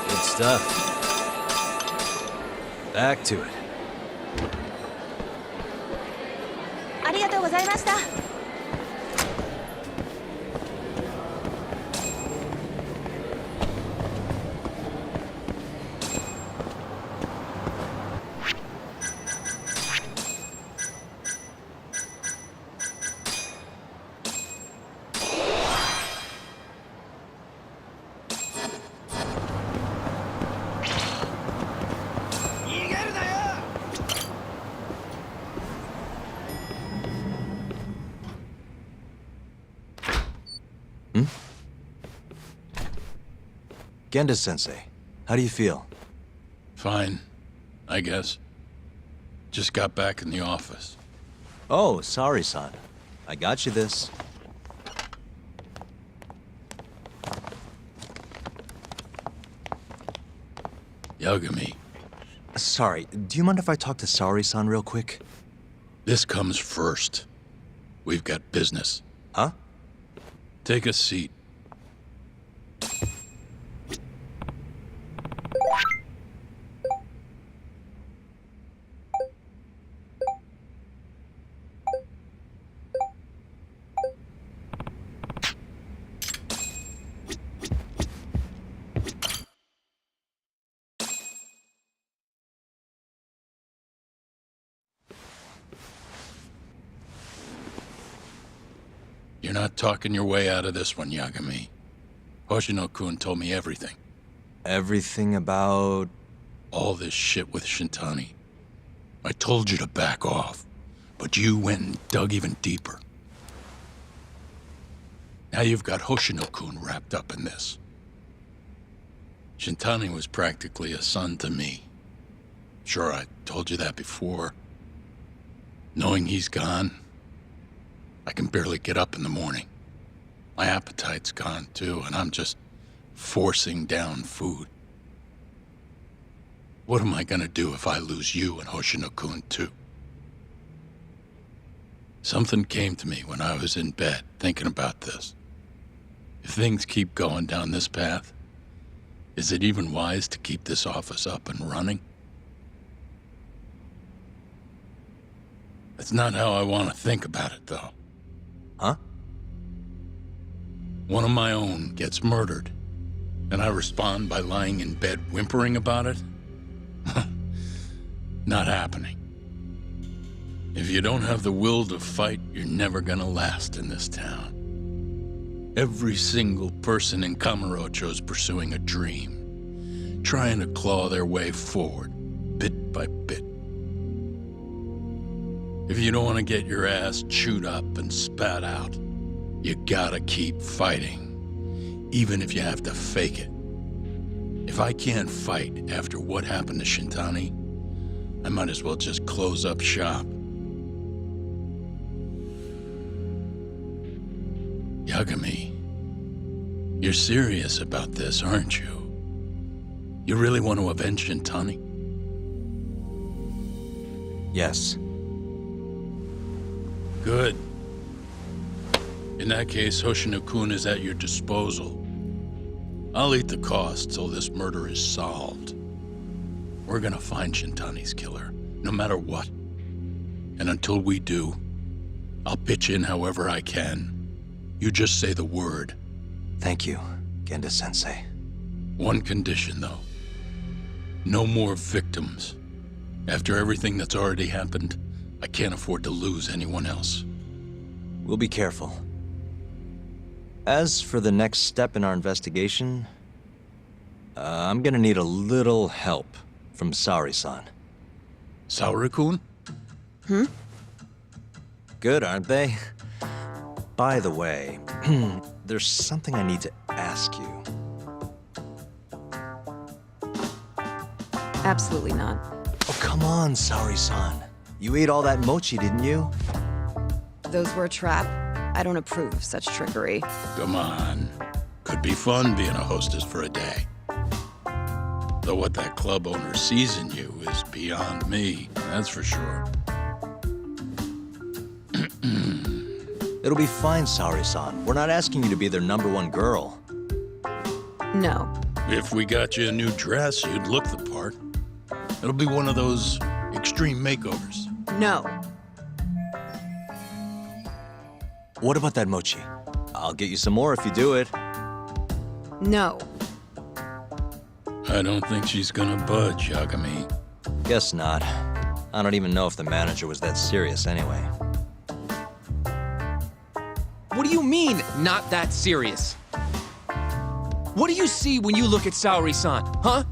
Good stuff. Back to it.
ありがとうございました。
Genda-sensei, how do you feel?
Fine, I guess. Just got back in the office.
Oh, sorry, son. I got you this.
Yagami,
Sorry, do you mind if I talk to Sari-san real quick?
this comes first. We've got business.
Huh?
Take a seat. You're not talking your way out of this one, Yagami. Hoshino-kun told me everything.
Everything about...
All this shit with Shintani. I told you to back off, but you went and dug even deeper. Now you've got Hoshino-kun wrapped up in this. Shintani was practically a son to me. Sure, I told you that before. Knowing he's gone, I can barely get up in the morning. My appetite's gone too, and I'm just forcing down food. What am I gonna do if I lose you and Hoshino-kun too? Something came to me when I was in bed thinking about this. If things keep going down this path, is it even wise to keep this office up and running? That's not how I want to think about it, though.
Huh?
One of my own gets murdered, and I respond by lying in bed whimpering about it? Not happening. If If you don't have the will to fight, you're never gonna last in this town. Every single person in Kamurocho's pursuing a dream, trying to claw their way forward, bit by bit. If you don't want to get your ass chewed up and spat out, you gotta keep fighting, even if you have to fake it. If I can't fight after what happened to Shintani, I might as well just close up shop. Yagami, you're serious about this, aren't you? You really want to avenge Shintani?
Yes.
Good. In that case, Hoshino-kun is at your disposal. I'll eat the cost till this murder is solved. We're gonna find Shintani's killer, no matter what. And until we do, I'll pitch in however I can. You just say the word.
Thank you, Genda-sensei.
One condition, though. No more victims. After everything that's already happened, I can't afford to lose anyone else.
We'll be careful. As for the next step in our investigation, I'm gonna need a little help from Saori-san.
Saori-kun?
Good, aren't they? By the way, there's something I need to ask you.
Absolutely not.
Oh, come on, Saori-san. You ate all that mochi, didn't you?
Those were a trap. I don't approve of such trickery.
Come on. Could be fun being a hostess for a day. Though what that club owner sees in you is beyond me, that's for sure.
It'll be fine, Saori-san. We're not asking you to be their #1 girl.
No.
If we got you a new dress, you'd look the part. It'll be one of those extreme makeovers.
No.
What about that mochi? I'll get you some more if you do it.
No.
I don't think she's gonna budge, Yagami.
Guess not. I don't even know if the manager was that serious anyway.
What do you mean, not that serious? What do you see when you look at Saori-san, huh?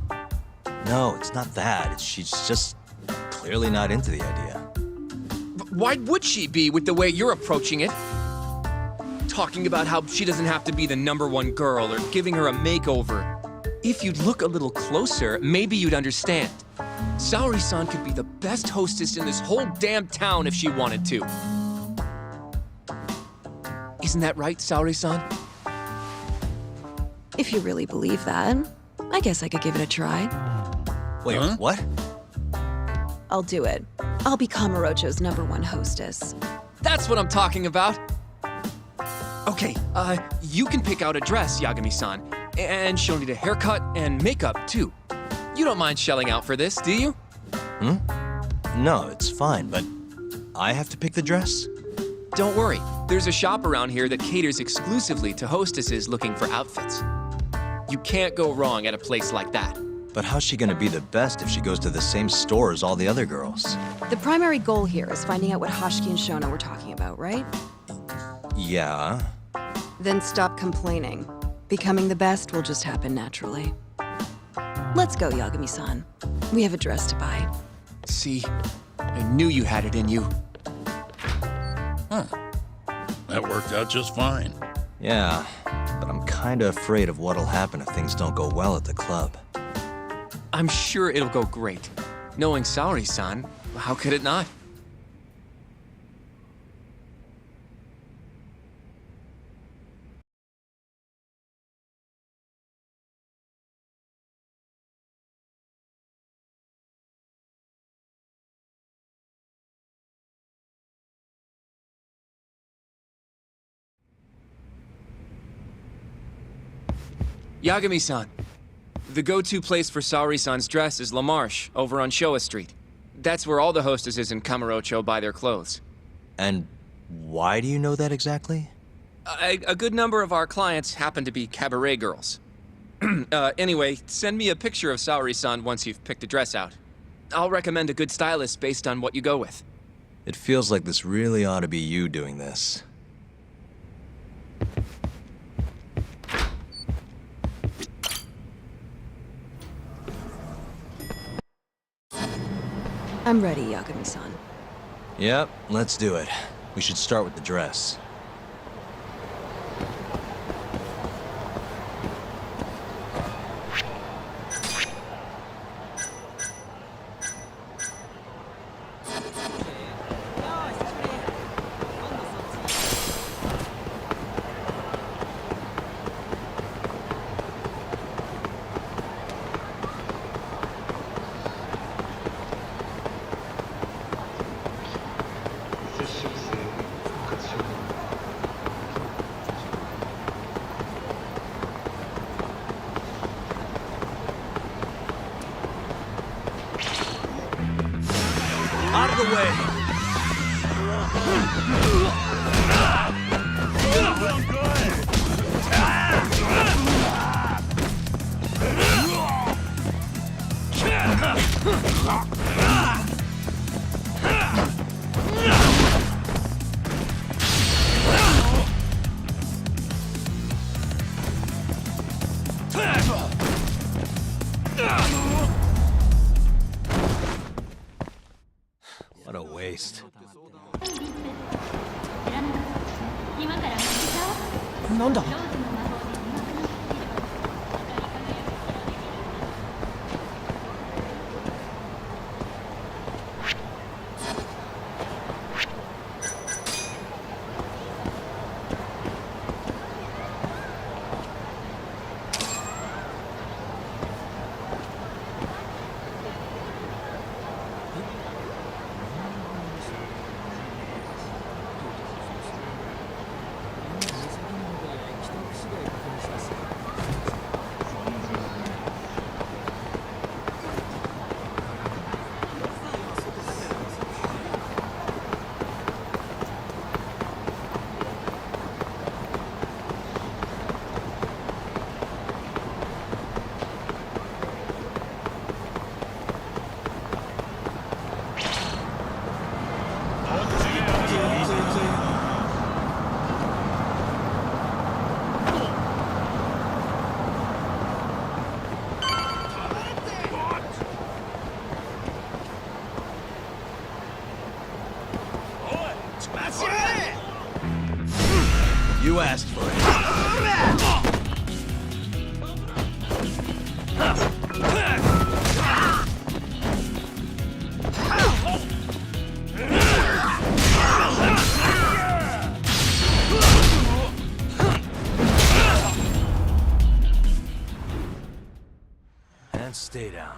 No, it's not that. She's just clearly not into the idea.
Why would she be with the way you're approaching it? Talking about how she doesn't have to be the #1 girl or giving her a makeover. If you'd look a little closer, maybe you'd understand. Saori-san could be the best hostess in this whole damn town if she wanted to. Isn't that right, Saori-san?
If you really believe that, I guess I could give it a try.
Wait, what?
I'll do it. I'll be Kamurocho's #1 hostess.
That's what I'm talking about. Okay, you can pick out a dress, Yagami-san. And she'll need a haircut and makeup, too. You don't mind shelling out for this, do you?
No, it's fine, but I have to pick the dress?
Don't worry. There's a shop around here that caters exclusively to hostesses looking for outfits. You can't go wrong at a place like that.
But how's she gonna be the best if she goes to the same store as all the other girls?
The primary goal here is finding out what Hoshiki and Shona were talking about, right?
Yeah.
Then stop complaining. Becoming the best will just happen naturally. Let's go, Yagami-san. We have a dress to buy.
See, I knew you had it in you.
Huh. That worked out just fine.
Yeah, but I'm kinda afraid of what'll happen if things don't go well at the club.
I'm sure it'll go great. Knowing Saori-san, how could it not? Yagami-san. The go-to place for Saori-san's dress is La Marche, over on Showa Street. That's where all the hostesses in Kamurocho buy their clothes.
And why do you know that exactly?
A good number of our clients happen to be cabaret girls. Anyway, send me a picture of Saori-san once you've picked a dress out. I'll recommend a good stylist based on what you go with.
It feels like this really ought to be you doing this.
I'm ready, Yagami-san.
Yep, let's do it. We should start with the dress. Out of the way! What a waste.
なんだ
You asked for it. And stay down.